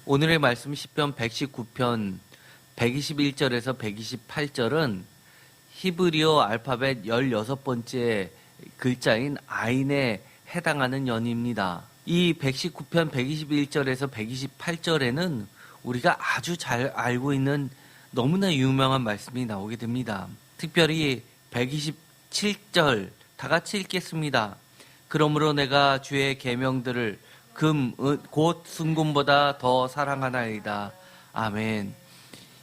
오늘의 말씀 시편 119편 121절에서 128절은 히브리어 알파벳 16번째 글자인 아인에 해당하는 연입니다. 이 119편 121절에서 128절에는 우리가 아주 잘 알고 있는 너무나 유명한 말씀이 나오게 됩니다. 특별히 127절 다 같이 읽겠습니다. 그러므로 내가 주의 계명들을 금, 곧 순금보다 더 사랑하나이다. 아멘.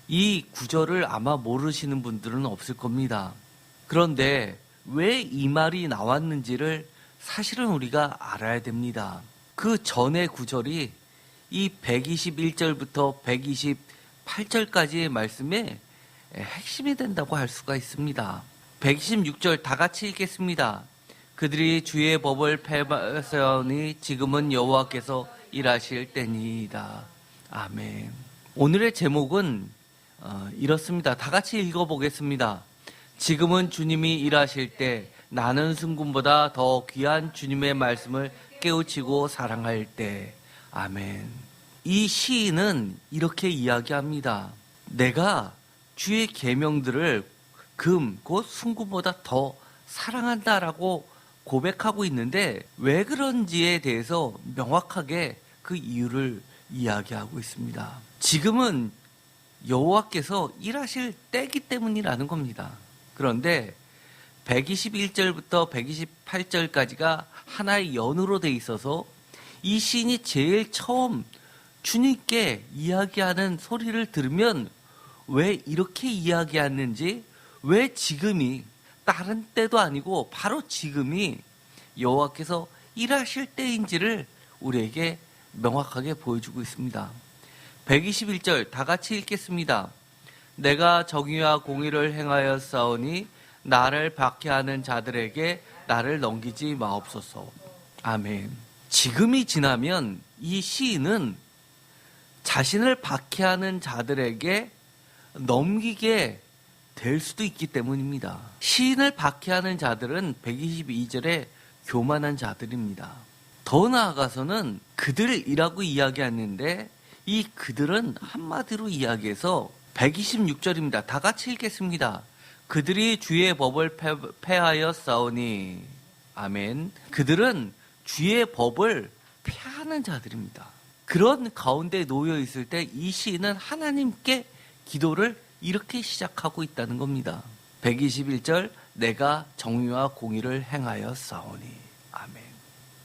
이 구절을 아마 모르시는 분들은 없을 겁니다. 그런데 왜 이 말이 나왔는지를 사실은 우리가 알아야 됩니다. 그 전의 구절이 이 121절부터 128절까지의 말씀의 핵심이 된다고 할 수가 있습니다. 126절 다 같이 읽겠습니다. 그들이 주의 법을 폐하였으니 지금은 여호와께서 일하실 때니이다. 아멘. 오늘의 제목은 이렇습니다. 다 같이 읽어보겠습니다. 지금은 주님이 일하실 때, 나는 순금보다 더 귀한 주님의 말씀을 깨우치고 사랑할 때. 아멘. 이 시인은 이렇게 이야기합니다. 내가 주의 계명들을 금, 곧 순금보다 더 사랑한다라고 고백하고 있는데 왜 그런지에 대해서 명확하게 그 이유를 이야기하고 있습니다. 지금은 여호와께서 일하실 때이기 때문이라는 겁니다. 그런데 121절부터 128절까지가 하나의 연으로 돼 있어서 이 시인이 제일 처음 주님께 이야기하는 소리를 들으면 왜 이렇게 이야기하는지, 왜 지금이 다른 때도 아니고 바로 지금이 여호와께서 일하실 때인지를 우리에게 명확하게 보여주고 있습니다. 121절 다 같이 읽겠습니다. 내가 정의와 공의를 행하였사오니 나를 박해하는 자들에게 나를 넘기지 마옵소서. 아멘. 지금이 지나면 이 시인은 자신을 박해하는 자들에게 넘기게 될 수도 있기 때문입니다. 시인을 박해하는 자들은 122절에 교만한 자들입니다. 더 나아가서는 그들이라고 이야기하는데 이 그들은 한마디로 이야기해서 126절입니다. 다 같이 읽겠습니다. 그들이 주의 법을 폐하여 싸우니. 아멘. 그들은 주의 법을 폐하는 자들입니다. 그런 가운데 놓여 있을 때 이 시인은 하나님께 기도를 이렇게 시작하고 있다는 겁니다. 121절 내가 정의와 공의를 행하여 싸우니. 아멘.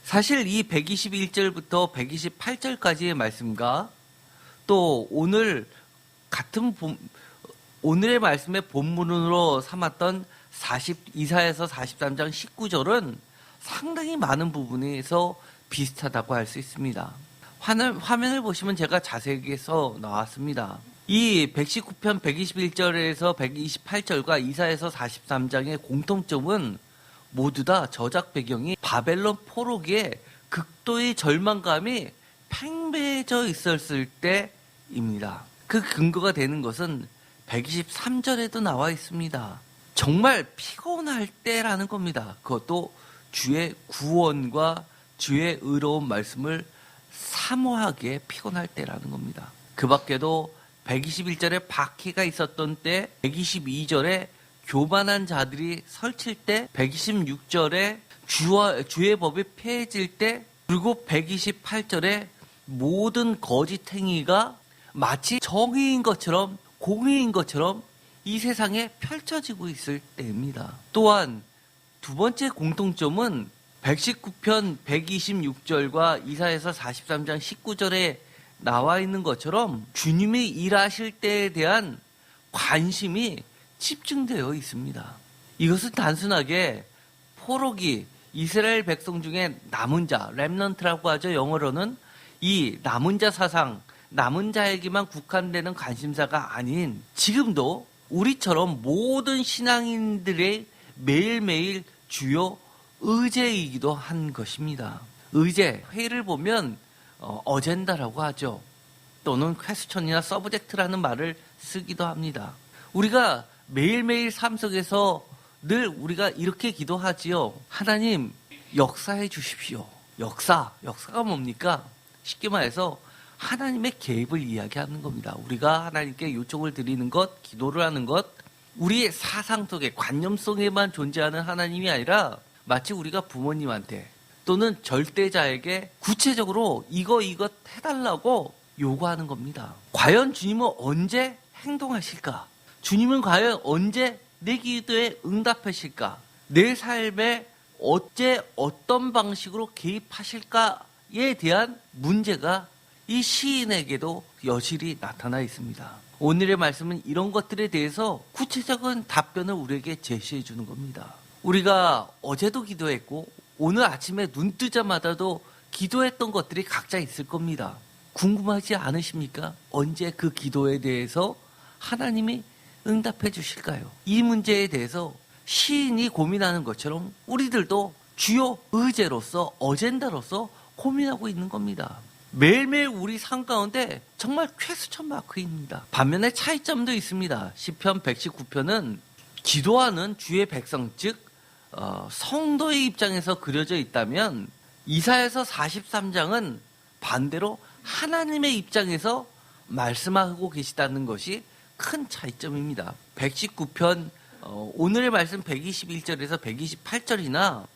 사실 이 121절부터 128절까지의 말씀과 또 오늘 오늘의 말씀의 본문으로 삼았던 이사야서 43장 19절은 상당히 많은 부분에서 비슷하다고 할 수 있습니다. 화면을 보시면 제가 자세하게 써 나왔습니다. 이 119편 121절에서 128절과 이사야서 43장의 공통점은 모두 다 저작 배경이 바벨론 포로기에 극도의 절망감이 팽배해져 있었을 때입니다. 그 근거가 되는 것은 123절에도 나와 있습니다. 정말 피곤할 때라는 겁니다. 그것도 주의 구원과 주의 의로운 말씀을 사모하게 피곤할 때라는 겁니다. 그 밖에도 121절에 박해가 있었던 때, 122절에 교만한 자들이 설칠 때, 126절에 주의 법이 폐해질 때, 그리고 128절에 모든 거짓행위가 마치 정의인 것처럼 공의인 것처럼 이 세상에 펼쳐지고 있을 때입니다. 또한 두 번째 공통점은 119편 126절과 이사야서 43장 19절에 나와 있는 것처럼 주님이 일하실 때에 대한 관심이 집중되어 있습니다. 이것은 단순하게 포로기, 이스라엘 백성 중에 남은 자, 렘넌트라고 하죠. 영어로는 이 남은 자 사상, 남은 자에게만 국한되는 관심사가 아닌 지금도 우리처럼 모든 신앙인들의 매일매일 주요 의제이기도 한 것입니다. 의제, 회의를 보면 어젠다라고 하죠. 또는 퀘스천이나 서브젝트라는 말을 쓰기도 합니다. 우리가 매일매일 삶 속에서 늘 우리가 이렇게 기도하지요. 하나님 역사해 주십시오. 역사가 뭡니까? 쉽게 말해서 하나님의 개입을 이야기하는 겁니다. 우리가 하나님께 요청을 드리는 것, 기도를 하는 것, 우리의 사상 속에, 관념 속에만 존재하는 하나님이 아니라 마치 우리가 부모님한테 또는 절대자에게 구체적으로 이것 해달라고 요구하는 겁니다. 과연 주님은 언제 행동하실까? 주님은 과연 언제 내 기도에 응답하실까? 내 삶에 어떤 방식으로 개입하실까에 대한 문제가 이 시인에게도 여실히 나타나 있습니다. 오늘의 말씀은 이런 것들에 대해서 구체적인 답변을 우리에게 제시해 주는 겁니다. 우리가 어제도 기도했고 오늘 아침에 눈 뜨자마자도 기도했던 것들이 각자 있을 겁니다. 궁금하지 않으십니까? 언제 그 기도에 대해서 하나님이 응답해 주실까요? 이 문제에 대해서 시인이 고민하는 것처럼 우리들도 주요 의제로서 어젠다로서 고민하고 있는 겁니다. 매일매일 우리 삶 가운데 정말 퀘스천 마크입니다. 반면에 차이점도 있습니다. 시편 119편은 기도하는 주의 백성 즉 성도의 입장에서 그려져 있다면 이사야서 43장은 반대로 하나님의 입장에서 말씀하고 계시다는 것이 큰 차이점입니다. 119편 오늘의 말씀 121절에서 128절이나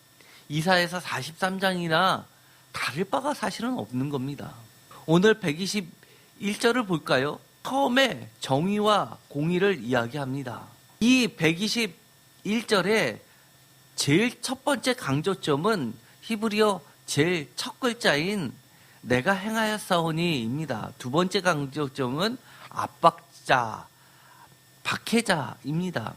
이사야서 43장이나 다를 바가 사실은 없는 겁니다. 오늘 121절을 볼까요? 처음에 정의와 공의를 이야기합니다. 이 121절에 제일 첫 번째 강조점은 히브리어 제일 첫 글자인 내가 행하였사오니입니다. 두 번째 강조점은 압박자, 박해자입니다.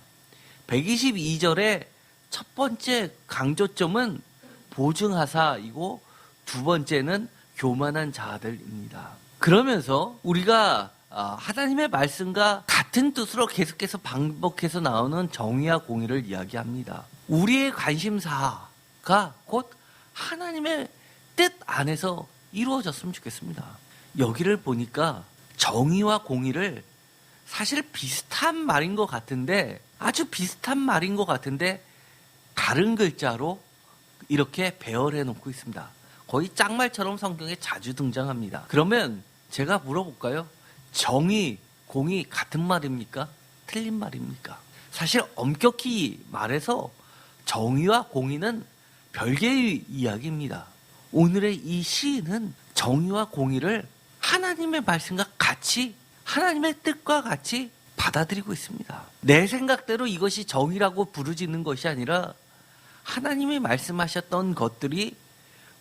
122절의 첫 번째 강조점은 보증하사이고 두 번째는 교만한 자들입니다. 그러면서 우리가 하나님의 말씀과 같은 뜻으로 계속해서 반복해서 나오는 정의와 공의를 이야기합니다. 우리의 관심사가 곧 하나님의 뜻 안에서 이루어졌으면 좋겠습니다. 여기를 보니까 정의와 공의를 사실 비슷한 말인 것 같은데 아주 비슷한 말인 것 같은데 다른 글자로 이렇게 배열해 놓고 있습니다. 거의 짝말처럼 성경에 자주 등장합니다. 그러면 제가 물어볼까요? 정의, 공의 같은 말입니까? 틀린 말입니까? 사실 엄격히 말해서 정의와 공의는 별개의 이야기입니다. 오늘의 이 시인은 정의와 공의를 하나님의 말씀과 같이 하나님의 뜻과 같이 받아들이고 있습니다. 내 생각대로 이것이 정의라고 부르짖는 것이 아니라 하나님이 말씀하셨던 것들이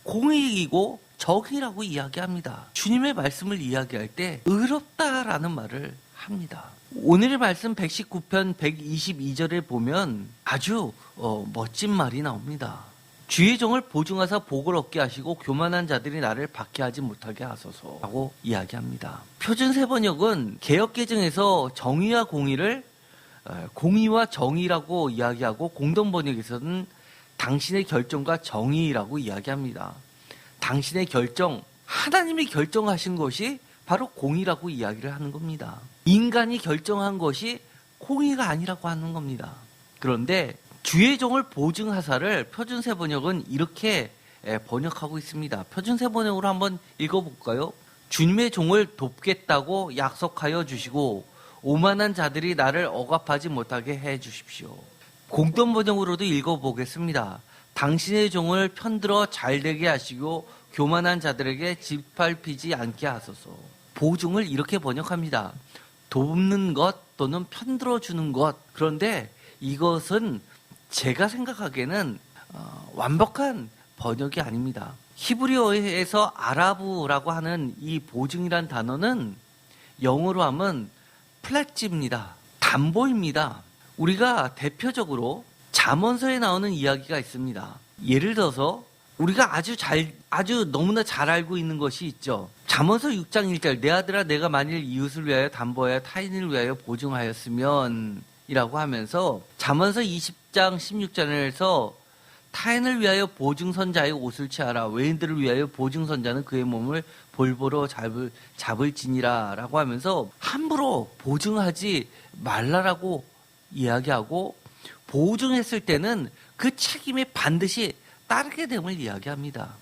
공의이고 정의라고 이야기합니다. 주님의 말씀을 이야기할 때 의롭다라는 말을 합니다. 오늘의 말씀 119편 122절에 보면 아주 멋진 말이 나옵니다. 주의 종을 보증하사 복을 얻게 하시고 교만한 자들이 나를 박해하지 못하게 하소서라고 이야기합니다. 표준세번역은 개역개정에서 정의와 공의를 공의와 정의라고 이야기하고 공동번역에서는 당신의 결정과 정의라고 이야기합니다. 당신의 결정, 하나님이 결정하신 것이 바로 공의라고 이야기를 하는 겁니다. 인간이 결정한 것이 공의가 아니라고 하는 겁니다. 그런데 주의 종을 보증하사를 표준세번역은 이렇게 번역하고 있습니다. 표준세번역으로 한번 읽어볼까요? 주님의 종을 돕겠다고 약속하여 주시고 오만한 자들이 나를 억압하지 못하게 해 주십시오. 공동번역으로도 읽어보겠습니다. 당신의 종을 편들어 잘되게 하시고 교만한 자들에게 짓밟히지 않게 하소서. 보증을 이렇게 번역합니다. 돕는 것 또는 편들어 주는 것. 그런데 이것은 제가 생각하기에는 완벽한 번역이 아닙니다. 히브리어에서 아라브라고 하는 이 보증이란 단어는 영어로 하면 플랫지입니다. 담보입니다. 우리가 대표적으로 잠언서에 나오는 이야기가 있습니다. 예를 들어서 우리가 아주 너무나 잘 알고 있는 것이 있죠. 잠언서 6장 1절 내 아들아 내가 만일 이웃을 위하여 담보하여 타인을 위하여 보증하였으면 이라고 하면서 잠언서 20장 16절에서 타인을 위하여 보증선자의 옷을 취하라 외인들을 위하여 보증선자는 그의 몸을 볼보로 잡을지니라 라고 하면서 함부로 보증하지 말라라고 이야기하고 보증했을 때는 그 책임이 반드시 따르게 됨을 이야기합니다.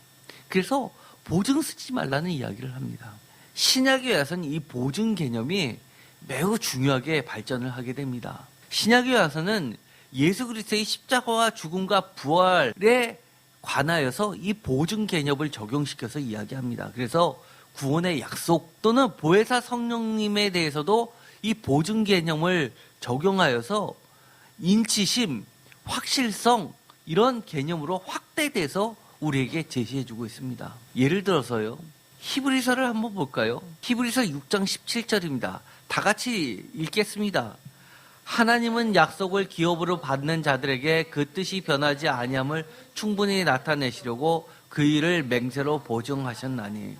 그래서 보증 쓰지 말라는 이야기를 합니다. 신약에 와서는 이 보증 개념이 매우 중요하게 발전을 하게 됩니다. 신약에 와서는 예수 그리스도의 십자가와 죽음과 부활에 관하여서 이 보증 개념을 적용시켜서 이야기합니다. 그래서 구원의 약속 또는 보혜사 성령님에 대해서도 이 보증 개념을 적용하여서 인치심, 확실성 이런 개념으로 확대돼서 우리에게 제시해주고 있습니다. 예를 들어서요. 히브리서를 한번 볼까요? 히브리서 6장 17절입니다. 다 같이 읽겠습니다. 하나님은 약속을 기업으로 받는 자들에게 그 뜻이 변하지 아니함을 충분히 나타내시려고 그 일을 맹세로 보증하셨나니.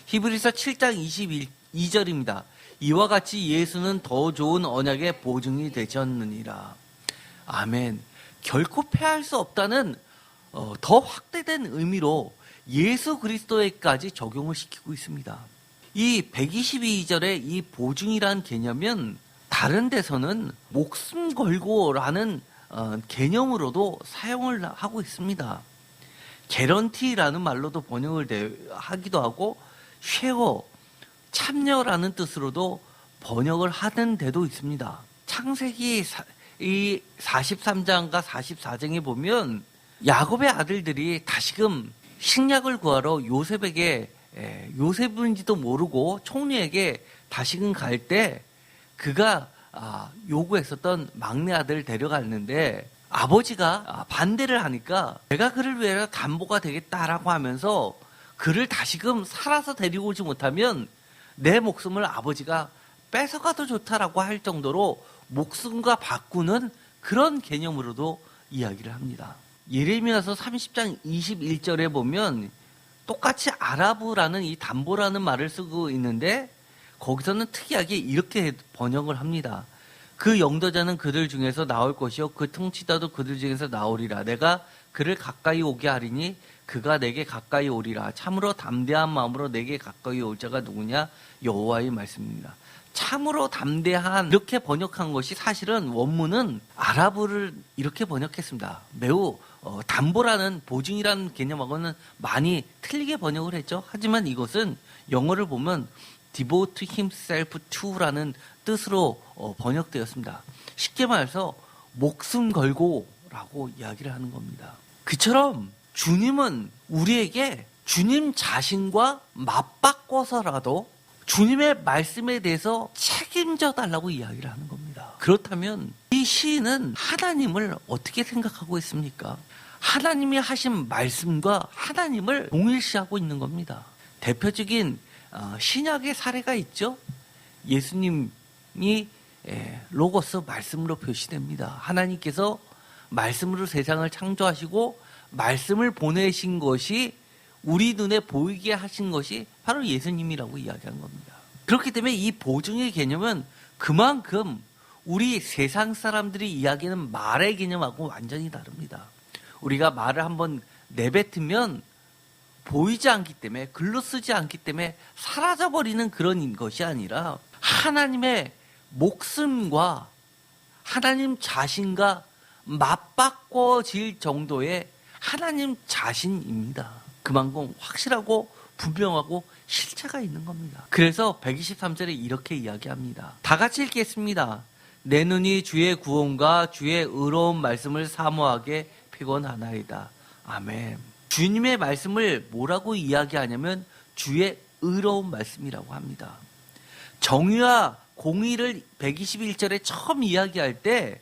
히브리서 7장 22절입니다. 이와 같이 예수는 더 좋은 언약의 보증이 되셨느니라. 아멘. 결코 패할 수 없다는 더 확대된 의미로 예수 그리스도에까지 적용을 시키고 있습니다. 이 122절의 이 보증이란 개념은 다른 데서는 목숨 걸고라는 개념으로도 사용을 하고 있습니다. 개런티라는 말로도 번역을 하기도 하고 쉐어, 참여라는 뜻으로도 번역을 하는 데도 있습니다. 창세기 이 43장과 44장에 보면 야곱의 아들들이 다시금 식량을 구하러 요셉인지도 모르고 총리에게 다시금 갈 때 그가 요구했었던 막내 아들을 데려갔는데 아버지가 반대를 하니까 내가 그를 위해 담보가 되겠다라고 하면서 그를 다시금 살아서 데리고 오지 못하면 내 목숨을 아버지가 뺏어가도 좋다라고 할 정도로 목숨과 바꾸는 그런 개념으로도 이야기를 합니다. 예레미야서 30장 21절에 보면 똑같이 아라브라는 이 담보라는 말을 쓰고 있는데 거기서는 특이하게 이렇게 번역을 합니다. 그 영도자는 그들 중에서 나올 것이요 그 통치자도 그들 중에서 나오리라. 내가 그를 가까이 오게 하리니 그가 내게 가까이 오리라. 참으로 담대한 마음으로 내게 가까이 올 자가 누구냐? 여호와의 말씀입니다. 참으로 담대한 이렇게 번역한 것이 사실은 원문은 아랍어를 이렇게 번역했습니다. 매우 담보라는 보증이라는 개념하고는 많이 틀리게 번역을 했죠. 하지만 이것은 영어를 보면 devote himself to라는 뜻으로 번역되었습니다. 쉽게 말해서 목숨 걸고라고 이야기를 하는 겁니다. 그처럼 주님은 우리에게 주님 자신과 맞바꿔서라도 주님의 말씀에 대해서 책임져 달라고 이야기를 하는 겁니다. 그렇다면 이 시인은 하나님을 어떻게 생각하고 있습니까? 하나님이 하신 말씀과 하나님을 동일시하고 있는 겁니다. 대표적인 신약의 사례가 있죠. 예수님이 로고스 말씀으로 표시됩니다. 하나님께서 말씀으로 세상을 창조하시고 말씀을 보내신 것이 우리 눈에 보이게 하신 것이 바로 예수님이라고 이야기한 겁니다. 그렇기 때문에 이 보증의 개념은 그만큼 우리 세상 사람들이 이야기하는 말의 개념하고 완전히 다릅니다. 우리가 말을 한번 내뱉으면 보이지 않기 때문에 글로 쓰지 않기 때문에 사라져버리는 그런 것이 아니라 하나님의 목숨과 하나님 자신과 맞바꿔질 정도의 하나님 자신입니다. 그만큼 확실하고 분명하고 실체가 있는 겁니다. 그래서 123절에 이렇게 이야기합니다. 다 같이 읽겠습니다. 내 눈이 주의 구원과 주의 의로운 말씀을 사모하게 피곤하나이다. 아멘. 주님의 말씀을 뭐라고 이야기하냐면 주의 의로운 말씀이라고 합니다. 정의와 공의를 121절에 처음 이야기할 때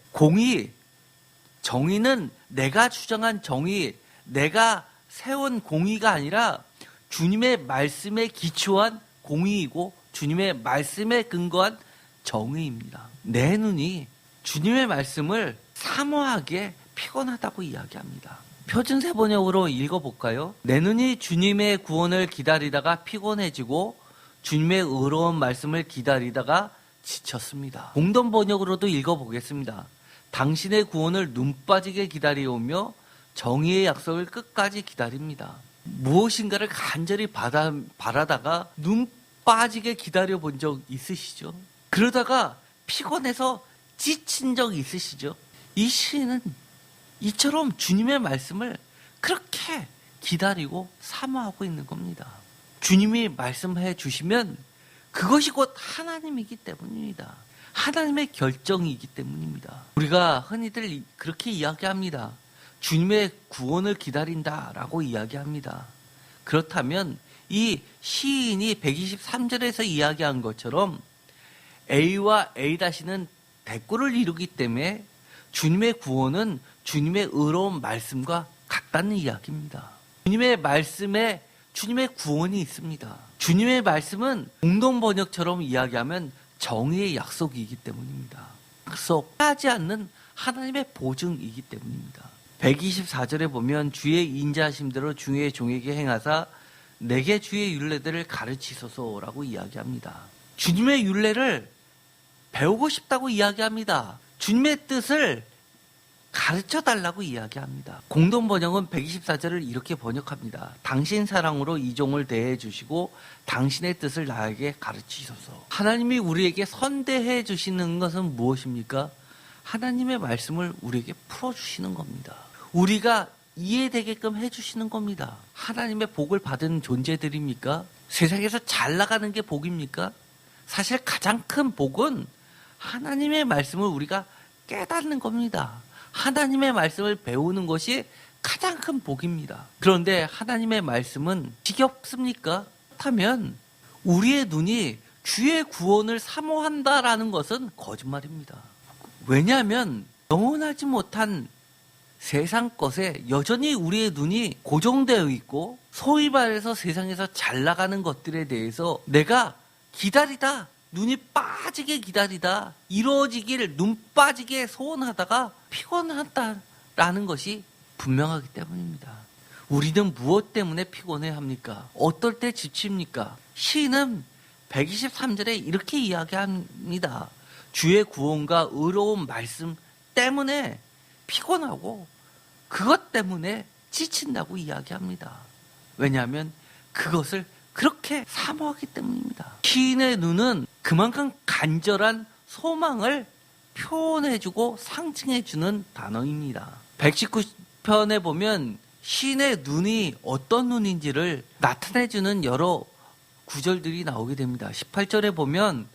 정의는 내가 주장한 정의, 내가 세운 공의가 아니라 주님의 말씀에 기초한 공의이고 주님의 말씀에 근거한 정의입니다. 내 눈이 주님의 말씀을 사모하게 피곤하다고 이야기합니다. 표준세 번역으로 읽어볼까요? 내 눈이 주님의 구원을 기다리다가 피곤해지고 주님의 의로운 말씀을 기다리다가 지쳤습니다. 공동 번역으로도 읽어보겠습니다. 당신의 구원을 눈 빠지게 기다려오며 정의의 약속을 끝까지 기다립니다. 무엇인가를 간절히 바라다가 눈 빠지게 기다려본 적 있으시죠? 그러다가 피곤해서 지친 적 있으시죠? 이 시인은 이처럼 주님의 말씀을 그렇게 기다리고 사모하고 있는 겁니다. 주님이 말씀해 주시면 그것이 곧 하나님이기 때문입니다. 하나님의 결정이기 때문입니다. 우리가 흔히들 그렇게 이야기합니다. 주님의 구원을 기다린다라고 이야기합니다. 그렇다면 이 시인이 123절에서 이야기한 것처럼 A와 A-는 대꾸를 이루기 때문에 주님의 구원은 주님의 의로운 말씀과 같다는 이야기입니다. 주님의 말씀에 주님의 구원이 있습니다. 주님의 말씀은 공동번역처럼 이야기하면 정의의 약속이기 때문입니다. 약속하지 않는 하나님의 보증이기 때문입니다. 124절에 보면 주의 인자하심대로 주의 종에게 행하사 내게 주의 율례들을 가르치소서라고 이야기합니다. 주님의 율례를 배우고 싶다고 이야기합니다. 주님의 뜻을 가르쳐달라고 이야기합니다. 공동번역은 124절을 이렇게 번역합니다. 당신 사랑으로 이 종을 대해 주시고 당신의 뜻을 나에게 가르치소서. 하나님이 우리에게 선대해 주시는 것은 무엇입니까? 하나님의 말씀을 우리에게 풀어주시는 겁니다. 우리가 이해되게끔 해주시는 겁니다. 하나님의 복을 받은 존재들입니까? 세상에서 잘 나가는 게 복입니까? 사실 가장 큰 복은 하나님의 말씀을 우리가 깨닫는 겁니다. 하나님의 말씀을 배우는 것이 가장 큰 복입니다. 그런데 하나님의 말씀은 지겹습니까? 그렇다면 우리의 눈이 주의 구원을 사모한다라는 것은 거짓말입니다. 왜냐하면 영원하지 못한 세상 것에 여전히 우리의 눈이 고정되어 있고 소위 말해서 세상에서 잘 나가는 것들에 대해서 내가 기다리다 눈이 빠지게 기다리다 이루어지기를 눈 빠지게 소원하다가 피곤하다라는 것이 분명하기 때문입니다. 우리는 무엇 때문에 피곤해합니까? 어떨 때 지칩니까? 시인은 123절에 이렇게 이야기합니다. 주의 구원과 의로운 말씀 때문에 피곤하고 그것 때문에 지친다고 이야기합니다. 왜냐하면 그것을 그렇게 사모하기 때문입니다. 시인의 눈은 그만큼 간절한 소망을 표현해주고 상징해주는 단어입니다. 119편에 보면 시인의 눈이 어떤 눈인지를 나타내주는 여러 구절들이 나오게 됩니다. 18절에 보면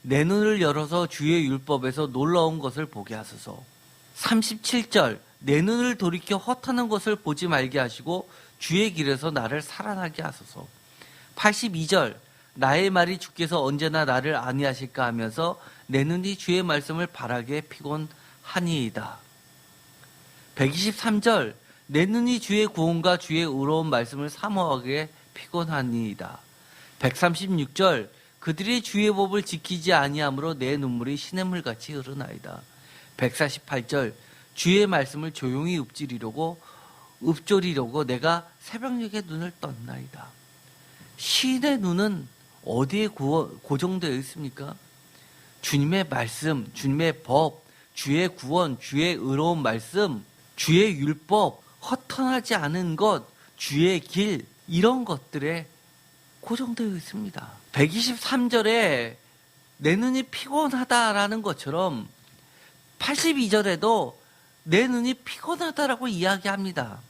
내 눈을 열어서 주의 율법에서 놀라운 것을 보게 하소서. 37절 내 눈을 돌이켜 헛하는 것을 보지 말게 하시고 주의 길에서 나를 살아나게 하소서. 82절 나의 말이 주께서 언제나 나를 안위하실까 하면서 내 눈이 주의 말씀을 바라게 피곤하니이다. 123절 내 눈이 주의 구원과 주의 의로운 말씀을 사모하게 피곤하니이다. 136절 그들이 주의 법을 지키지 아니하므로 내 눈물이 시냇물같이 흐르나이다. 148절 주의 말씀을 조용히 읊조리려고 내가 새벽녘에 눈을 떴나이다. 시인의 눈은 어디에 고정되어 있습니까? 주님의 말씀, 주님의 법, 주의 구원, 주의 의로운 말씀, 주의 율법, 허탄하지 않은 것, 주의 길 이런 것들에 고정되어 있습니다. 123절에 내 눈이 피곤하다라는 것처럼 82절에도 내 눈이 피곤하다라고 이야기합니다.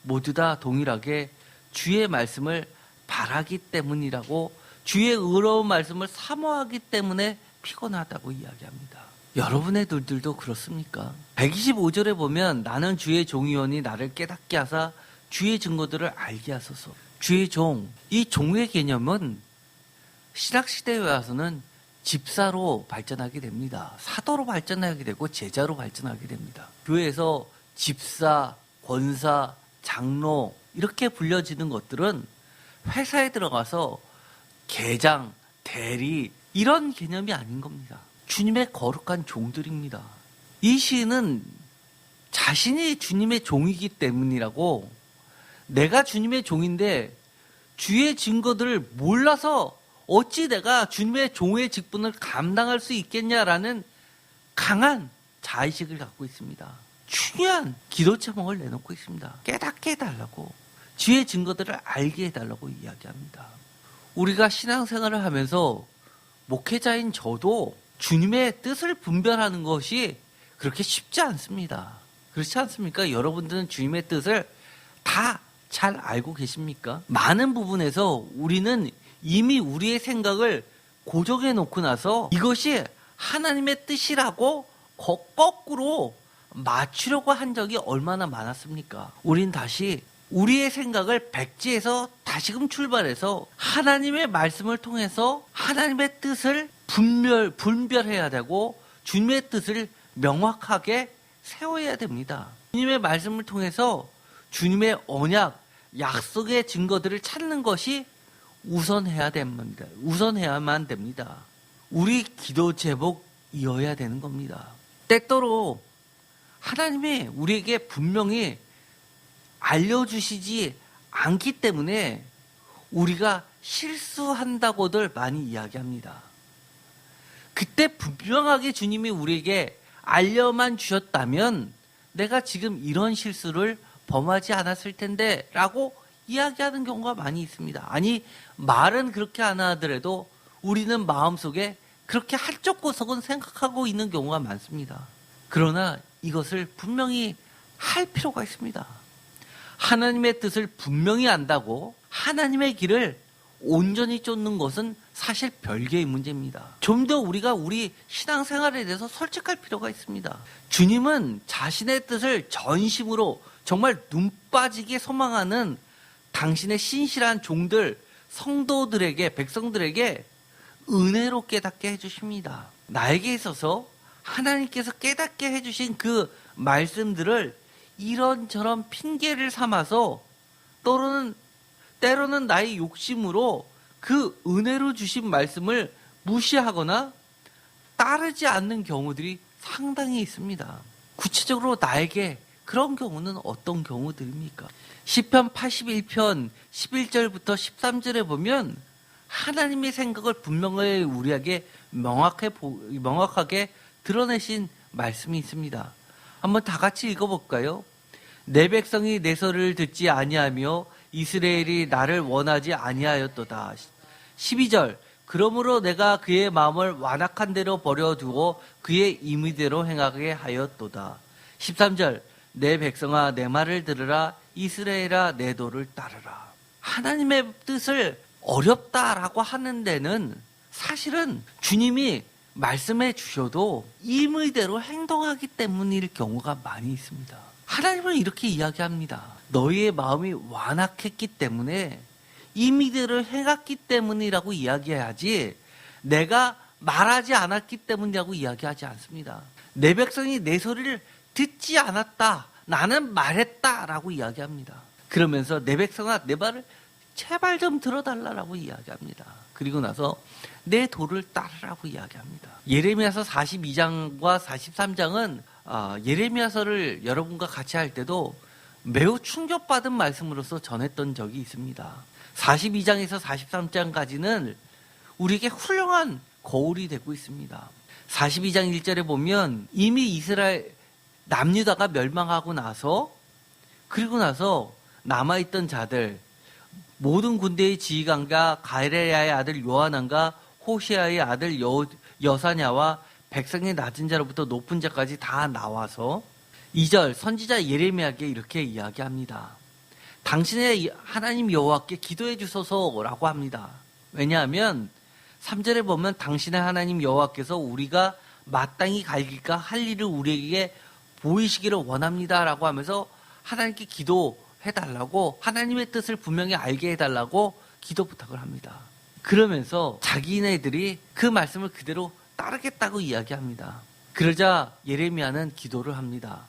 모두 다 동일하게 주의 말씀을 바라기 때문이라고 주의 의로운 말씀을 사모하기 때문에 피곤하다고 이야기합니다. 여러분의 눈들도 그렇습니까? 125절에 보면 나는 주의 종이오니 나를 깨닫게 하사 주의 증거들을 알게 하소서. 주의 종, 이 종의 개념은 신학시대에 와서는 집사로 발전하게 됩니다. 사도로 발전하게 되고 제자로 발전하게 됩니다. 교회에서 집사, 권사, 장로 이렇게 불려지는 것들은 회사에 들어가서 계장, 대리 이런 개념이 아닌 겁니다. 주님의 거룩한 종들입니다. 이 시인은 자신이 주님의 종이기 때문이라고 내가 주님의 종인데 주의 증거들을 몰라서 어찌 내가 주님의 종의 직분을 감당할 수 있겠냐라는 강한 자의식을 갖고 있습니다. 중요한 기도 제목을 내놓고 있습니다. 깨닫게 해달라고 주의 증거들을 알게 해달라고 이야기합니다. 우리가 신앙생활을 하면서 목회자인 저도 주님의 뜻을 분별하는 것이 그렇게 쉽지 않습니다. 그렇지 않습니까? 여러분들은 주님의 뜻을 다 잘 알고 계십니까? 많은 부분에서 우리는 이미 우리의 생각을 고정해 놓고 나서 이것이 하나님의 뜻이라고 거꾸로 맞추려고 한 적이 얼마나 많았습니까? 우린 다시 우리의 생각을 백지에서 다시금 출발해서 하나님의 말씀을 통해서 하나님의 뜻을 분별해야 되고 주님의 뜻을 명확하게 세워야 됩니다. 주님의 말씀을 통해서 주님의 언약, 약속의 증거들을 찾는 것이 우선해야만 됩니다. 우리 기도 제목이어야 되는 겁니다. 때때로 하나님이 우리에게 분명히 알려주시지 않기 때문에 우리가 실수한다고들 많이 이야기합니다. 그때 분명하게 주님이 우리에게 알려만 주셨다면 내가 지금 이런 실수를 범하지 않았을 텐데 라고 이야기하는 경우가 많이 있습니다. 아니, 말은 그렇게 안 하더라도 우리는 마음속에 그렇게 한쪽 구석은 생각하고 있는 경우가 많습니다. 그러나 이것을 분명히 할 필요가 있습니다. 하나님의 뜻을 분명히 안다고 하나님의 길을 온전히 쫓는 것은 사실 별개의 문제입니다. 좀 더 우리가 우리 신앙생활에 대해서 솔직할 필요가 있습니다. 주님은 자신의 뜻을 전심으로 정말 눈 빠지게 소망하는 당신의 신실한 종들, 성도들에게, 백성들에게 은혜로 깨닫게 해주십니다. 나에게 있어서 하나님께서 깨닫게 해주신 그 말씀들을 이런저런 핑계를 삼아서 때로는 나의 욕심으로 그 은혜로 주신 말씀을 무시하거나 따르지 않는 경우들이 상당히 있습니다. 구체적으로 나에게 그런 경우는 어떤 경우들입니까? 시편 81편 11절부터 13절에 보면 하나님의 생각을 분명히 우리에게 명확하게 드러내신 말씀이 있습니다. 한번 다 같이 읽어볼까요? 내 백성이 내 소리를 듣지 아니하며 이스라엘이 나를 원하지 아니하였도다. 12절, 그러므로 내가 그의 마음을 완악한 대로 버려두고 그의 임의대로 행하게 하였도다. 13절, 내 백성아 내 말을 들으라. 이스라엘아 내 도를 따르라. 하나님의 뜻을 어렵다라고 하는 데는 사실은 주님이 말씀해 주셔도 임의대로 행동하기 때문일 경우가 많이 있습니다. 하나님은 이렇게 이야기합니다. 너희의 마음이 완악했기 때문에 임의대로 행했기 때문이라고 이야기해야지 내가 말하지 않았기 때문이라고 이야기하지 않습니다. 내 백성이 내 소리를 듣지 않았다. 나는 말했다라고 이야기합니다. 그러면서 내 백성아 내 말을 제발 좀 들어달라고 이야기합니다. 그리고 나서 내 도를 따르라고 이야기합니다. 예레미야서 42장과 43장은 예레미야서를 여러분과 같이 할 때도 매우 충격받은 말씀으로서 전했던 적이 있습니다. 42장에서 43장까지는 우리에게 훌륭한 거울이 되고 있습니다. 42장 1절에 보면 이미 이스라엘 남유다가 멸망하고 나서 그리고 나서 남아있던 자들 모든 군대의 지휘관과 가레야의 아들 요하난과 호시아의 아들 여사냐와 백성의 낮은 자로부터 높은 자까지 다 나와서 2절 선지자 예레미야에게 이렇게 이야기합니다. 당신의 하나님 여호와께 기도해 주소서라고 합니다. 왜냐하면 3절에 보면 당신의 하나님 여호와께서 우리가 마땅히 갈 길과 할 일을 우리에게 보이시기를 원합니다라고 하면서 하나님께 기도해달라고 하나님의 뜻을 분명히 알게 해달라고 기도 부탁을 합니다. 그러면서 자기네들이 그 말씀을 그대로 따르겠다고 이야기합니다. 그러자 예레미야는 기도를 합니다.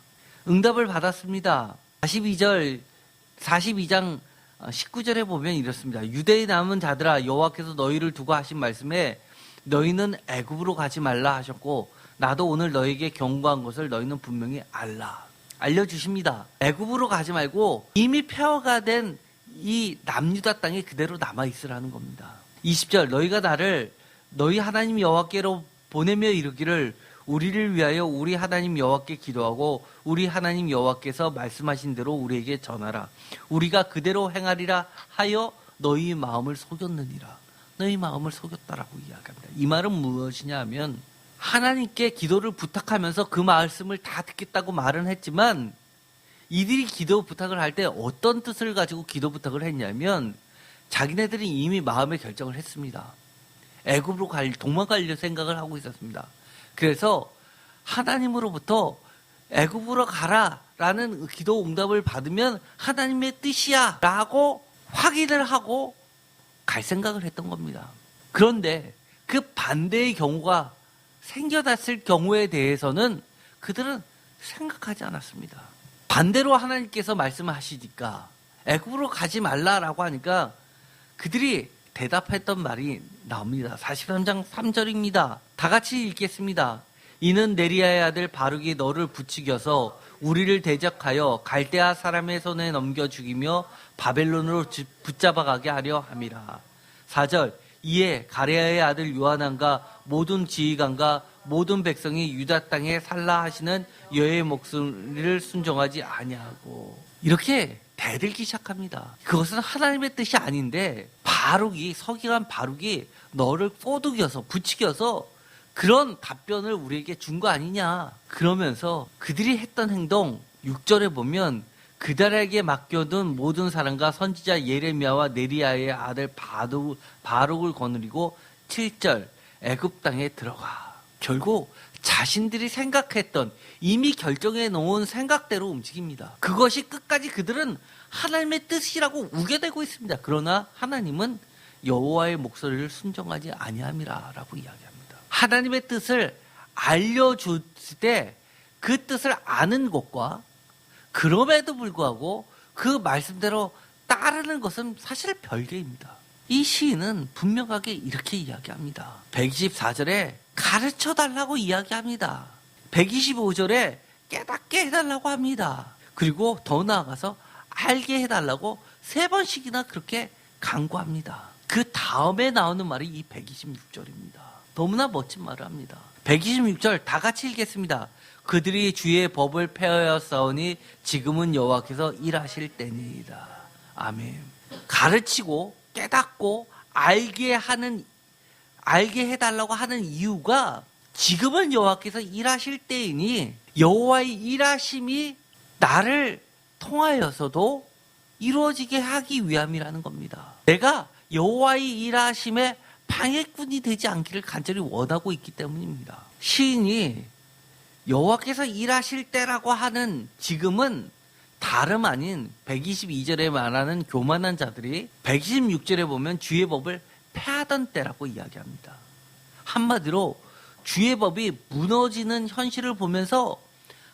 응답을 받았습니다. 42장 19절에 보면 이렇습니다. 유대에 남은 자들아 여호와께서 너희를 두고 하신 말씀에 너희는 애굽으로 가지 말라 하셨고 나도 오늘 너에게 경고한 것을 너희는 분명히 알려주십니다. 애굽으로 가지 말고 이미 폐허가 된 이 남유다 땅에 그대로 남아있으라는 겁니다. 20절 너희가 나를 너희 하나님 여호와께로 보내며 이르기를 우리를 위하여 우리 하나님 여호와께 기도하고 우리 하나님 여호와께서 말씀하신 대로 우리에게 전하라. 우리가 그대로 행하리라 하여 너희 마음을 속였느니라. 너희 마음을 속였다라고 이야기합니다. 이 말은 무엇이냐 하면 하나님께 기도를 부탁하면서 그 말씀을 다 듣겠다고 말은 했지만 이들이 기도 부탁을 할 때 어떤 뜻을 가지고 기도 부탁을 했냐면 자기네들이 이미 마음의 결정을 했습니다. 애굽으로 도망갈 생각을 하고 있었습니다. 그래서 하나님으로부터 애굽으로 가라라는 기도 응답을 받으면 하나님의 뜻이야 라고 확인을 하고 갈 생각을 했던 겁니다. 그런데 그 반대의 경우가 생겨났을 경우에 대해서는 그들은 생각하지 않았습니다. 반대로 하나님께서 말씀하시니까 애굽으로 가지 말라라고 하니까 그들이 대답했던 말이 나옵니다. 43장 3절입니다. 다 같이 읽겠습니다. 이는 네리야의 아들 바룩이 너를 부추겨서 우리를 대적하여 갈대아 사람의 손에 넘겨 죽이며 바벨론으로 붙잡아가게 하려 함이라. 4절 이에 가레아의 아들 요하난과 모든 지휘관과 모든 백성이 유다 땅에 살라 하시는 여호와의 목소리를 순종하지 아니하고 이렇게 대들기 시작합니다. 그것은 하나님의 뜻이 아닌데 서기관 바룩이 너를 꼬드겨서 부추겨서 그런 답변을 우리에게 준 거 아니냐. 그러면서 그들이 했던 행동 6절에 보면 그들에게 맡겨둔 모든 사람과 선지자 예레미야와 네리야의 아들 바룩을 거느리고 7절 애굽 땅에 들어가. 결국 자신들이 생각했던 이미 결정해 놓은 생각대로 움직입니다. 그것이 끝까지 그들은 하나님의 뜻이라고 우겨대고 있습니다. 그러나 하나님은 여호와의 목소리를 순종하지 아니함이라라고 이야기합니다. 하나님의 뜻을 알려줄 때 그 뜻을 아는 것과 그럼에도 불구하고 그 말씀대로 따르는 것은 사실 별개입니다. 이 시인은 분명하게 이렇게 이야기합니다. 124절에 가르쳐달라고 이야기합니다. 125절에 깨닫게 해달라고 합니다. 그리고 더 나아가서 알게 해달라고 3번씩이나 그렇게 강구합니다. 그 다음에 나오는 말이 이 126절입니다. 너무나 멋진 말을 합니다. 126절 다 같이 읽겠습니다. 그들이 주의 법을 폐하였사오니 지금은 여호와께서 일하실 때니이다. 아멘. 가르치고 깨닫고 알게 해달라고 하는 이유가 지금은 여호와께서 일하실 때이니 여호와의 일하심이 나를 통하여서도 이루어지게 하기 위함이라는 겁니다. 내가 여호와의 일하심에 방해꾼이 되지 않기를 간절히 원하고 있기 때문입니다. 시인이 여호와께서 일하실 때라고 하는 지금은 다름 아닌 122절에 말하는 교만한 자들이 126절에 보면 주의 법을 폐하던 때라고 이야기합니다. 한마디로 주의 법이 무너지는 현실을 보면서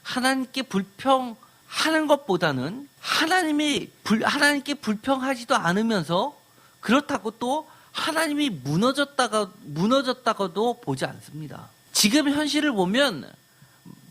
하나님께 불평하는 것보다는 하나님께 불평하지도 않으면서 그렇다고 또 하나님이 무너졌다고도 보지 않습니다. 지금 현실을 보면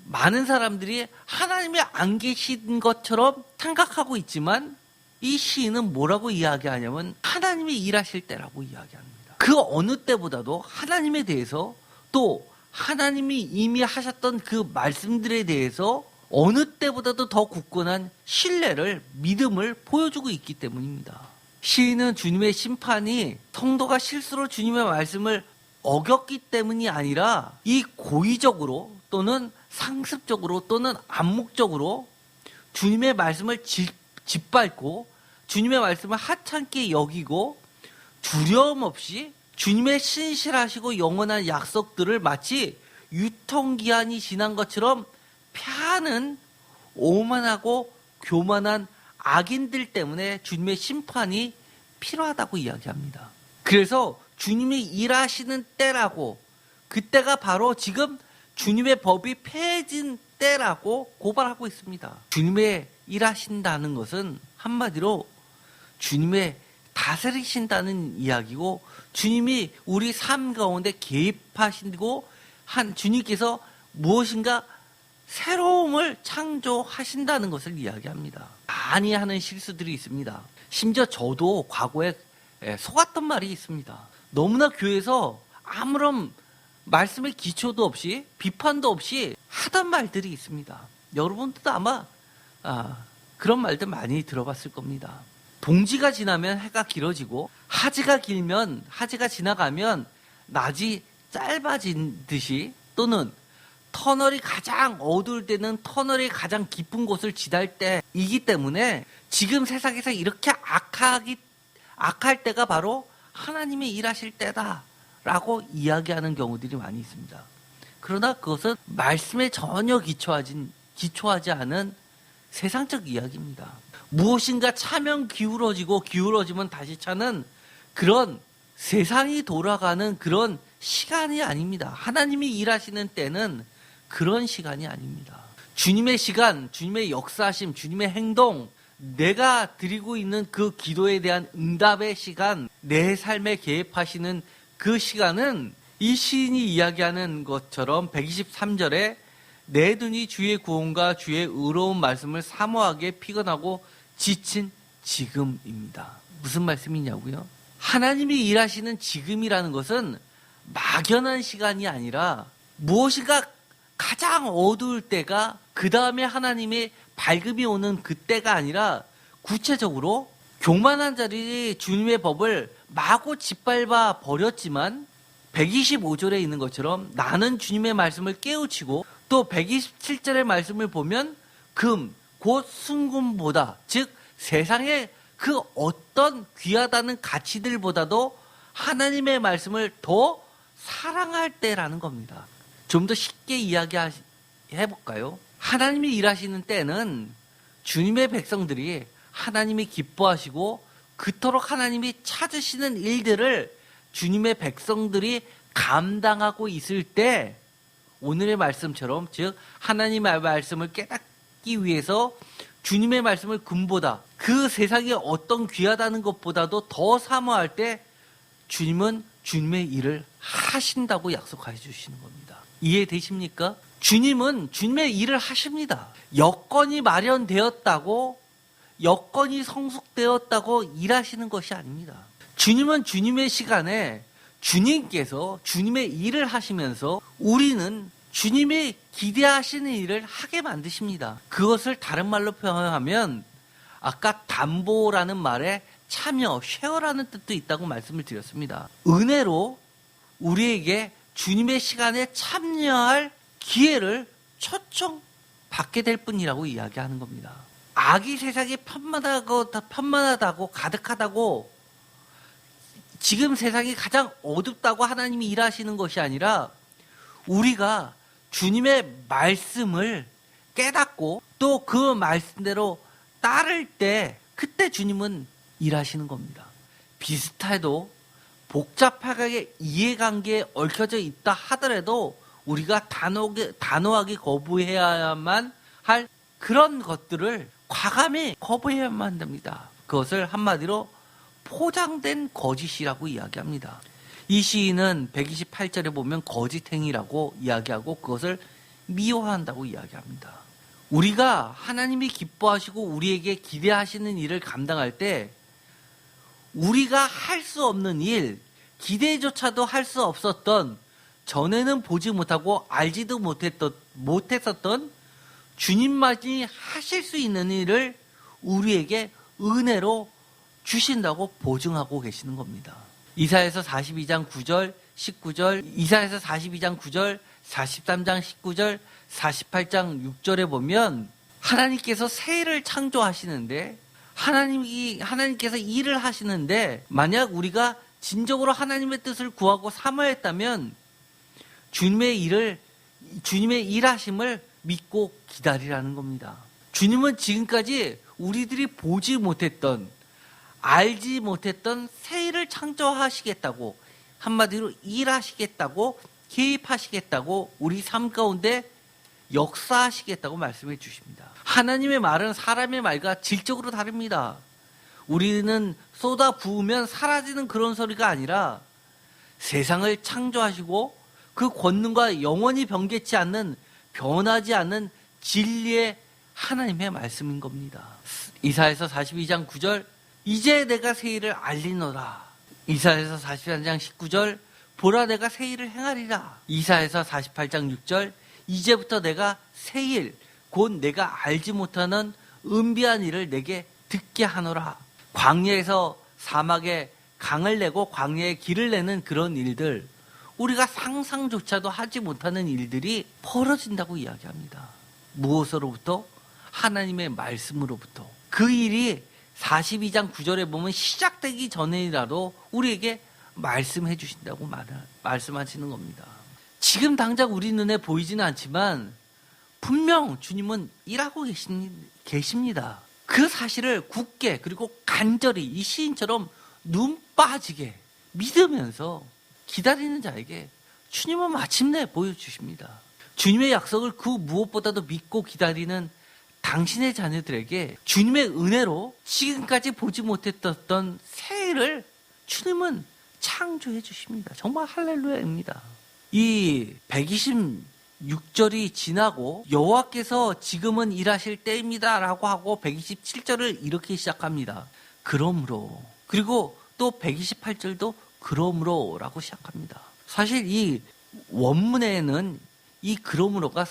많은 사람들이 하나님이 안 계신 것처럼 생각하고 있지만 이 시인은 뭐라고 이야기하냐면 하나님이 일하실 때라고 이야기합니다. 그 어느 때보다도 하나님에 대해서 또 하나님이 이미 하셨던 그 말씀들에 대해서 어느 때보다도 더 굳건한 신뢰를, 믿음을 보여주고 있기 때문입니다. 시인은 주님의 심판이 성도가 실수로 주님의 말씀을 어겼기 때문이 아니라 이 고의적으로 또는 상습적으로 또는 암묵적으로 주님의 말씀을 짓밟고 주님의 말씀을 하찮게 여기고 두려움 없이 주님의 신실하시고 영원한 약속들을 마치 유통기한이 지난 것처럼 폐하는 오만하고 교만한 악인들 때문에 주님의 심판이 필요하다고 이야기합니다. 그래서 주님이 일하시는 때라고, 그때가 바로 지금 주님의 법이 폐해진 때라고 고발하고 있습니다. 주님의 일하신다는 것은 한마디로 주님의 다스리신다는 이야기고, 주님이 우리 삶 가운데 개입하시고 주님께서 무엇인가 새로움을 창조하신다는 것을 이야기합니다. 많이 하는 실수들이 있습니다. 심지어 저도 과거에 속았던 말이 있습니다. 너무나 교회에서 아무런 말씀의 기초도 없이 비판도 없이 하던 말들이 있습니다. 여러분들도 아마 그런 말들 많이 들어봤을 겁니다. 동지가 지나면 해가 길어지고 하지가 지나가면 낮이 짧아진 듯이, 또는 터널이 가장 어두울 때는 터널이 가장 깊은 곳을 지날 때이기 때문에 지금 세상에서 이렇게 악할 때가 바로 하나님이 일하실 때다라고 이야기하는 경우들이 많이 있습니다. 그러나 그것은 말씀에 전혀 기초하지 않은 세상적 이야기입니다. 무엇인가 차면 기울어지면 다시 차는 그런 세상이 돌아가는 그런 시간이 아닙니다. 하나님이 일하시는 때는 그런 시간이 아닙니다. 주님의 시간, 주님의 역사심, 주님의 행동, 내가 드리고 있는 그 기도에 대한 응답의 시간, 내 삶에 개입하시는 그 시간은 이 시인이 이야기하는 것처럼 123절에 내 눈이 주의 구원과 주의 의로운 말씀을 사모하게 피곤하고 지친 지금입니다. 무슨 말씀이냐고요? 하나님이 일하시는 지금이라는 것은 막연한 시간이 아니라 무엇인가 가장 어두울 때가 그 다음에 하나님의 밝음이 오는 그때가 아니라 구체적으로 교만한 자들이 주님의 법을 마구 짓밟아 버렸지만 125절에 있는 것처럼 나는 주님의 말씀을 깨우치고 또 127절의 말씀을 보면 금, 곧 순금보다 즉 세상의 그 어떤 귀하다는 가치들보다도 하나님의 말씀을 더 사랑할 때라는 겁니다. 좀 더 쉽게 이야기해볼까요? 하나님이 일하시는 때는 주님의 백성들이 하나님이 기뻐하시고 그토록 하나님이 찾으시는 일들을 주님의 백성들이 감당하고 있을 때 오늘의 말씀처럼 즉 하나님의 말씀을 깨닫기 위해서 주님의 말씀을 금보다 그 세상에 어떤 귀하다는 것보다도 더 사모할 때 주님은 주님의 일을 하신다고 약속해 주시는 겁니다. 이해되십니까? 주님은 주님의 일을 하십니다. 여건이 마련되었다고 여건이 성숙되었다고 일하시는 것이 아닙니다. 주님은 주님의 시간에 주님께서 주님의 일을 하시면서 우리는 주님이 기대하시는 일을 하게 만드십니다. 그것을 다른 말로 표현하면 아까 담보라는 말에 참여, 쉐어라는 뜻도 있다고 말씀을 드렸습니다. 은혜로 우리에게 주님의 시간에 참여할 기회를 초청받게 될 뿐이라고 이야기하는 겁니다. 악이 세상에 편만하다고 가득하다고 지금 세상이 가장 어둡다고 하나님이 일하시는 것이 아니라 우리가 주님의 말씀을 깨닫고 또 그 말씀대로 따를 때 그때 주님은 일하시는 겁니다. 비슷해도 복잡하게 이해관계에 얽혀져 있다 하더라도 우리가 단호하게 거부해야만 할 그런 것들을 과감히 거부해야만 됩니다. 그것을 한마디로 포장된 거짓이라고 이야기합니다. 이 시인은 128절에 보면 거짓행위라고 이야기하고 그것을 미워한다고 이야기합니다. 우리가 하나님이 기뻐하시고 우리에게 기대하시는 일을 감당할 때 우리가 할 수 없는 일, 기대조차도 할 수 없었던 전에는 보지 못하고 알지도 못했었던 주님만이 하실 수 있는 일을 우리에게 은혜로 주신다고 보증하고 계시는 겁니다. 이사야서 42장 9절, 19절, 이사야서 42장 9절, 43장 19절, 48장 6절에 보면 하나님께서 세를 창조하시는데 하나님께서 일을 하시는데 만약 우리가 진정으로 하나님의 뜻을 구하고 사모했다면 주님의 일하심을 믿고 기다리라는 겁니다. 주님은 지금까지 우리들이 보지 못했던 알지 못했던 새 일을 창조하시겠다고 한마디로 일하시겠다고 개입하시겠다고 우리 삶 가운데 역사하시겠다고 말씀해 주십니다. 하나님의 말은 사람의 말과 질적으로 다릅니다. 우리는 쏟아 부으면 사라지는 그런 소리가 아니라 세상을 창조하시고 그 권능과 영원히 변하지 않는 진리의 하나님의 말씀인 겁니다. 이사야서 42장 9절 이제 내가 새 일을 알리노라. 이사야서 43장 19절 보라 내가 새 일을 행하리라. 이사야서 48장 6절 이제부터 내가 새 일 곧 내가 알지 못하는 은비한 일을 내게 듣게 하노라. 광야에서 사막에 강을 내고 광야에 길을 내는 그런 일들 우리가 상상조차도 하지 못하는 일들이 벌어진다고 이야기합니다. 무엇으로부터? 하나님의 말씀으로부터. 그 일이 42장 9절에 보면 시작되기 전이라도 우리에게 말씀해 주신다고 말씀하시는 겁니다. 지금 당장 우리 눈에 보이지는 않지만 분명 주님은 일하고 계십니다. 그 사실을 굳게 그리고 간절히 이 시인처럼 눈 빠지게 믿으면서 기다리는 자에게 주님은 마침내 보여주십니다. 주님의 약속을 그 무엇보다도 믿고 기다리는 당신의 자녀들에게 주님의 은혜로 지금까지 보지 못했던 새해를 주님은 창조해 주십니다. 정말 할렐루야입니다. 이 126절이 지나고 여호와께서 지금은 일하실 때입니다 라고 하고 127절을 이렇게 시작합니다. 그러므로. 그리고 또 128절도 그러므로 라고 시작합니다. 사실 이 원문에는 이 그러므로가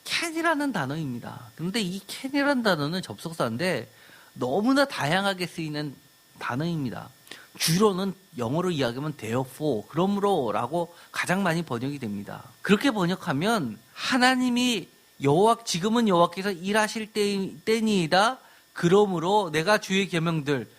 캔이라는 단어입니다. 그런데 이 캔이라는 단어는 접속사인데 너무나 다양하게 쓰이는 단어입니다. 주로는 영어로 이야기하면 therefore, 그러므로라고 가장 많이 번역이 됩니다. 그렇게 번역하면 하나님이 지금은 여호와께서 일하실 때니이다. 그러므로 내가 주의 계명들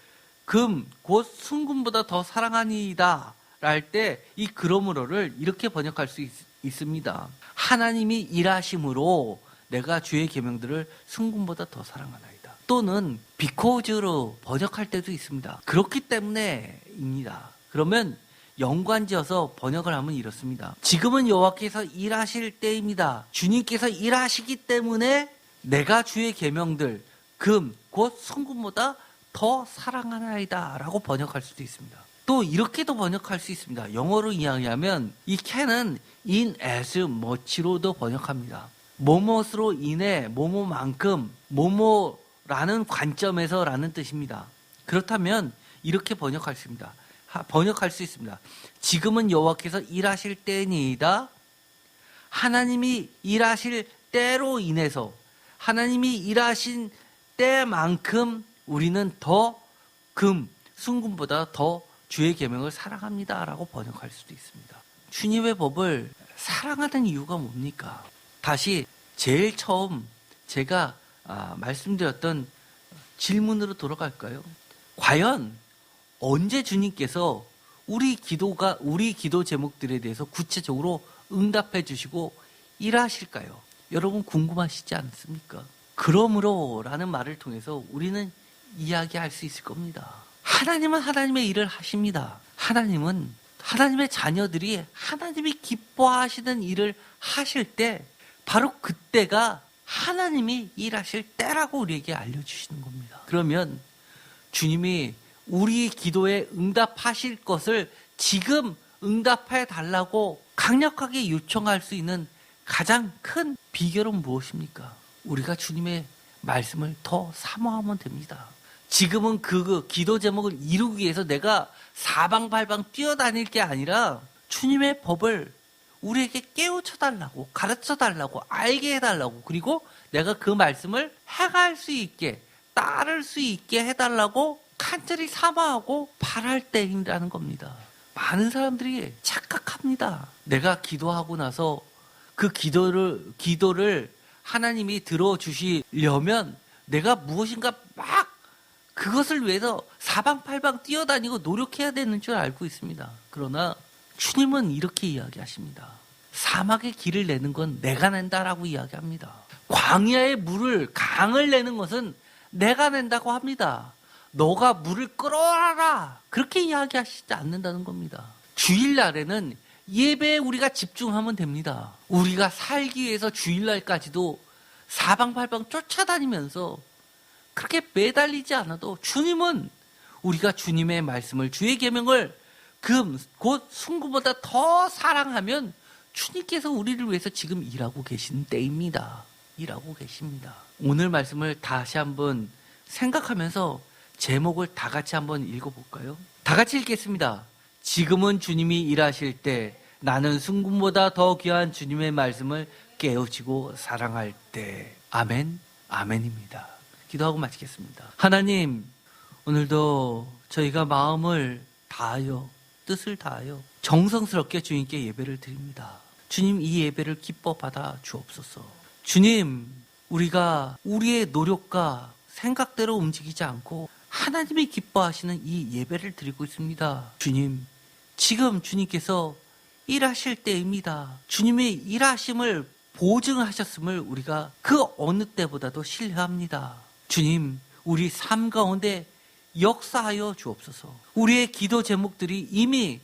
금 곧 순금보다 더 사랑하니이다 랄 때 이 그러므로를 이렇게 번역할 수 있습니다. 하나님이 일하심으로 내가 주의 계명들을 순금보다 더 사랑하나이다. 또는 because로 번역할 때도 있습니다. 그렇기 때문에입니다. 그러면 연관지어서 번역을 하면 이렇습니다. 지금은 여호와께서 일하실 때입니다. 주님께서 일하시기 때문에 내가 주의 계명들 금 곧 순금보다 더 사랑하나이다 라고 번역할 수도 있습니다. 또 이렇게도 번역할 수 있습니다. 영어로 이야기하면 이 can은 in as much로도 번역합니다. 뭐뭇으로 인해 뭐뭐만큼 뭐뭐라는 관점에서 라는 뜻입니다. 그렇다면 이렇게 번역할 수 있습니다. 지금은 여호와께서 일하실 때니이다. 하나님이 일하실 때로 인해서 하나님이 일하신 때만큼 우리는 더 순금보다 더 주의 계명을 사랑합니다 라고 번역할 수도 있습니다. 주님의 법을 사랑하는 이유가 뭡니까? 다시 제일 처음 제가 말씀드렸던 질문으로 돌아갈까요? 과연 언제 주님께서 우리 기도 제목들에 대해서 구체적으로 응답해 주시고 일하실까요? 여러분 궁금하시지 않습니까? 그러므로 라는 말을 통해서 우리는 이야기할 수 있을 겁니다. 하나님은 하나님의 일을 하십니다. 하나님은 하나님의 자녀들이 하나님이 기뻐하시는 일을 하실 때 바로 그때가 하나님이 일하실 때라고 우리에게 알려주시는 겁니다. 그러면 주님이 우리 기도에 응답하실 것을 지금 응답해 달라고 강력하게 요청할 수 있는 가장 큰 비결은 무엇입니까? 우리가 주님의 말씀을 더 사모하면 됩니다. 지금은 그 기도 제목을 이루기 위해서 내가 사방팔방 뛰어다닐 게 아니라 주님의 법을 우리에게 깨우쳐달라고, 가르쳐달라고, 알게 해달라고, 그리고 내가 그 말씀을 행할 수 있게, 따를 수 있게 해달라고 간절히 사모하고 바랄 때인다는 겁니다. 많은 사람들이 착각합니다. 내가 기도하고 나서 그 기도를 하나님이 들어주시려면 내가 무엇인가 막 그것을 위해서 사방팔방 뛰어다니고 노력해야 되는 줄 알고 있습니다. 그러나 주님은 이렇게 이야기하십니다. 사막의 길을 내는 건 내가 낸다라고 이야기합니다. 광야의 강을 내는 것은 내가 낸다고 합니다. 너가 물을 끌어와라 그렇게 이야기하시지 않는다는 겁니다. 주일날에는 예배에 우리가 집중하면 됩니다. 우리가 살기 위해서 주일날까지도 사방팔방 쫓아다니면서 그렇게 매달리지 않아도 주님은 우리가 주님의 말씀을 주의 계명을 곧 순금보다 더 사랑하면 주님께서 우리를 위해서 지금 일하고 계신 때입니다. 일하고 계십니다. 오늘 말씀을 다시 한번 생각하면서 제목을 다 같이 한번 읽어볼까요? 다 같이 읽겠습니다. 지금은 주님이 일하실 때 나는 순금보다 더 귀한 주님의 말씀을 깨우치고 사랑할 때. 아멘, 아멘입니다. 기도하고 마치겠습니다. 하나님, 오늘도 저희가 마음을 다하여 뜻을 다하여 정성스럽게 주님께 예배를 드립니다. 주님, 이 예배를 기뻐 받아 주옵소서. 주님, 우리가 우리의 노력과 생각대로 움직이지 않고 하나님이 기뻐하시는 이 예배를 드리고 있습니다. 주님, 지금 주님께서 일하실 때입니다. 주님의 일하심을 보증하셨음을 우리가 그 어느 때보다도 신뢰합니다. 주님, 우리 삶 가운데 역사하여 주옵소서. 우리의 기도 제목들이 이미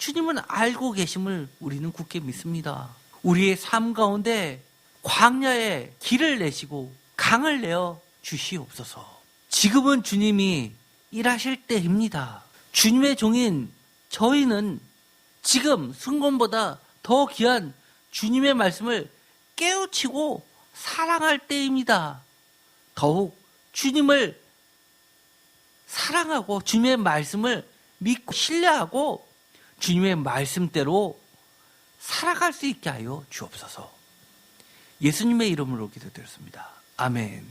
주님은 알고 계심을 우리는 굳게 믿습니다. 우리의 삶 가운데 광야에 길을 내시고 강을 내어 주시옵소서. 지금은 주님이 일하실 때입니다. 주님의 종인 저희는 지금 순간보다 더 귀한 주님의 말씀을 깨우치고 사랑할 때입니다. 더욱 주님을 사랑하고 주님의 말씀을 믿고 신뢰하고 주님의 말씀대로 살아갈 수 있게 하여 주옵소서. 예수님의 이름으로 기도드렸습니다. 아멘.